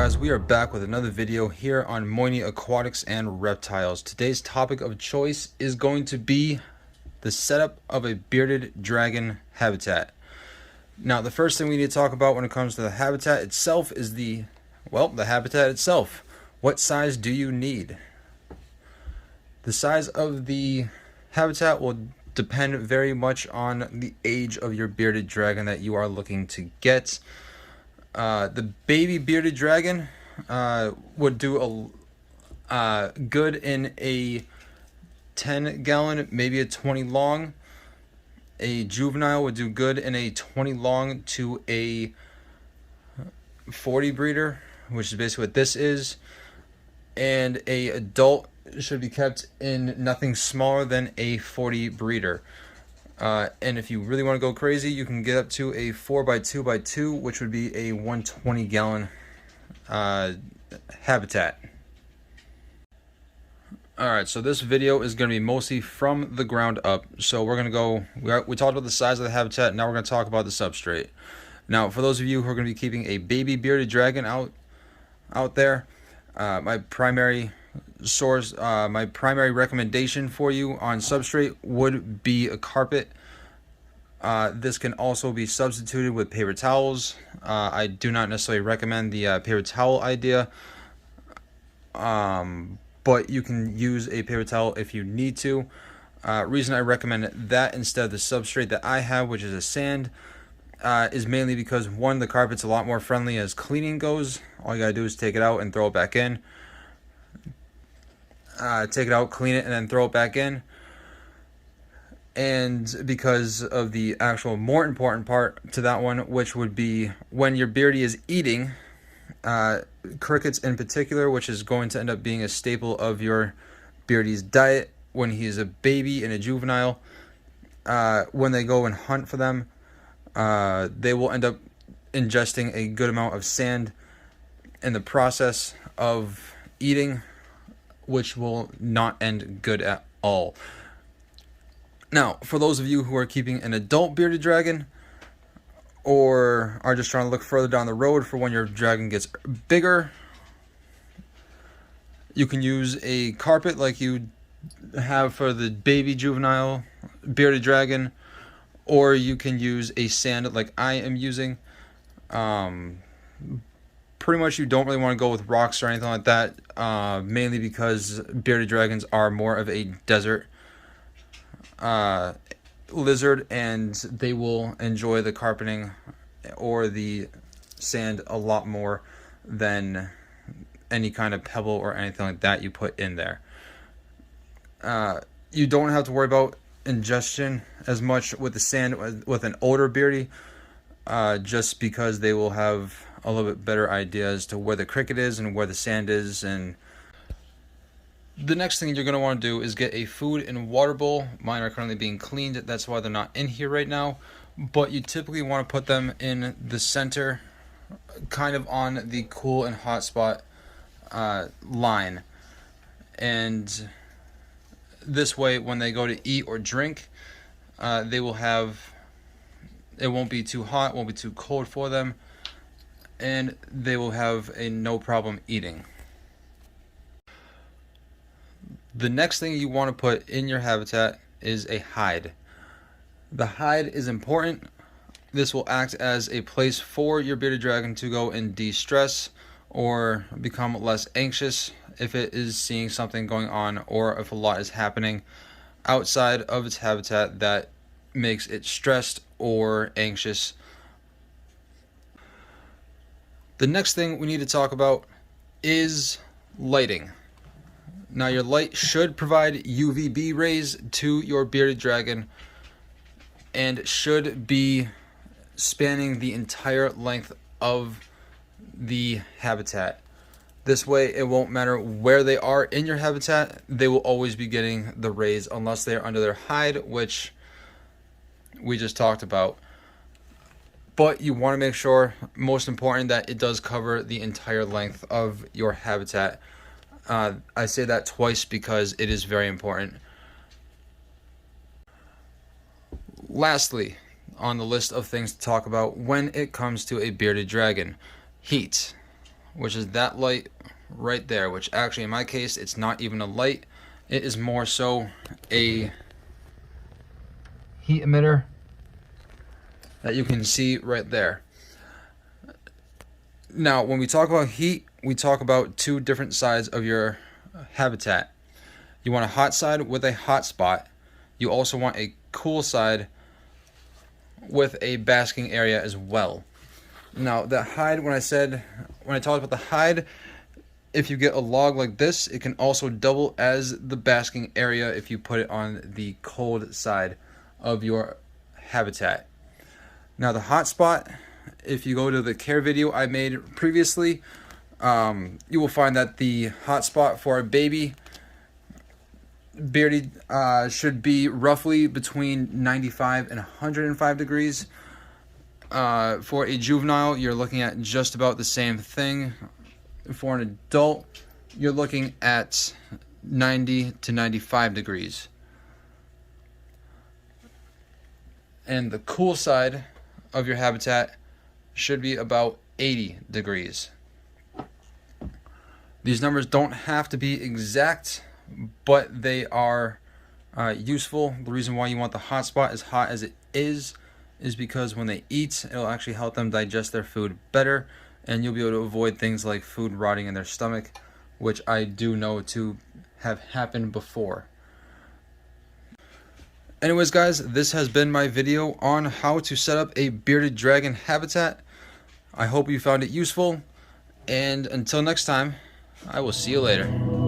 guys, we are back with another video here on Moini Aquatics and Reptiles. Today's topic of choice is going to be the setup of a bearded dragon habitat. Now, the first thing we need to talk about when it comes to the habitat itself is the habitat itself. What size do you need? The size of the habitat will depend very much on the age of your bearded dragon that you are looking to get. The baby bearded dragon would do good in a 10 gallon, maybe a 20 long. A juvenile would do good in a 20 long to a 40 breeder, which is basically what this is. And a adult should be kept in nothing smaller than a 40 breeder. And if you really want to go crazy, you can get up to a 4x2x2, which would be a 120 gallon habitat. Alright, so this video is going to be mostly from the ground up. So we're going to go, we talked about the size of the habitat, now we're going to talk about the substrate. Now, for those of you who are going to be keeping a baby bearded dragon out there, my primary recommendation for you on substrate would be a carpet. This can also be substituted with paper towels. I do not necessarily recommend the paper towel idea, but you can use a paper towel if you need to. Reason I recommend that instead of the substrate that I have, which is a sand, is mainly because, one, the carpet's a lot more friendly as cleaning goes. All you gotta do is take it out and throw it back in. Take it out, clean it, and then throw it back in. And because of the actual more important part to that one, which would be when your beardie is eating, crickets in particular, which is going to end up being a staple of your beardie's diet when he's a baby and a juvenile, when they go and hunt for them, they will end up ingesting a good amount of sand in the process of eating, which will not end good at all. Now, for those of you who are keeping an adult bearded dragon, or are just trying to look further down the road for when your dragon gets bigger, you can use a carpet like you have for the baby juvenile bearded dragon, or you can use a sand like I am using. Pretty much you don't really want to go with rocks or anything like that, mainly because bearded dragons are more of a desert lizard, and they will enjoy the carpeting or the sand a lot more than any kind of pebble or anything like that you put in there. You don't have to worry about ingestion as much with the sand with an older beardie, just because they will have a little bit better idea as to where the cricket is and where the sand is. And the next thing you're going to want to do is get a food and water bowl. Mine are currently being cleaned, that's why they're not in here right now, but you typically want to put them in the center, kind of on the cool and hot spot line. And this way, when they go to eat or drink, they will have, it won't be too hot, won't be too cold for them, and they will have a no problem eating. The next thing you want to put in your habitat is a hide. The hide is important. This will act as a place for your bearded dragon to go and de-stress or become less anxious if it is seeing something going on, or if a lot is happening outside of its habitat that makes it stressed or anxious. The next thing we need to talk about is lighting. Now, your light should provide UVB rays to your bearded dragon and should be spanning the entire length of the habitat. This way, it won't matter where they are in your habitat, they will always be getting the rays unless they're under their hide, which we just talked about. But you want to make sure, most important, that it does cover the entire length of your habitat. I say that twice because it is very important. Lastly, on the list of things to talk about when it comes to a bearded dragon, heat. which is that light right there, which actually in my case it's not even a light, it is more so a heat emitter that you can see right there. Now when we talk about heat, we talk about two different sides of your habitat. You want a hot side with a hot spot. You also want a cool side with a basking area as well. Now the hide, when I talked about the hide, if you get a log like this, it can also double as the basking area if you put it on the cold side of your habitat. Now the hot spot, if you go to the care video I made previously, you will find that the hot spot for a baby beardie should be roughly between 95 and 105 degrees. For a juvenile, you're looking at just about the same thing. For an adult, you're looking at 90 to 95 degrees. And the cool side of your habitat should be about 80 degrees. These numbers don't have to be exact, but they are useful. The reason why you want the hot spot as hot as it is because when they eat, it'll actually help them digest their food better, and you'll be able to avoid things like food rotting in their stomach, which I do know to have happened before. Anyways guys, this has been my video on how to set up a bearded dragon habitat. I hope you found it useful, and until next time, I will see you later.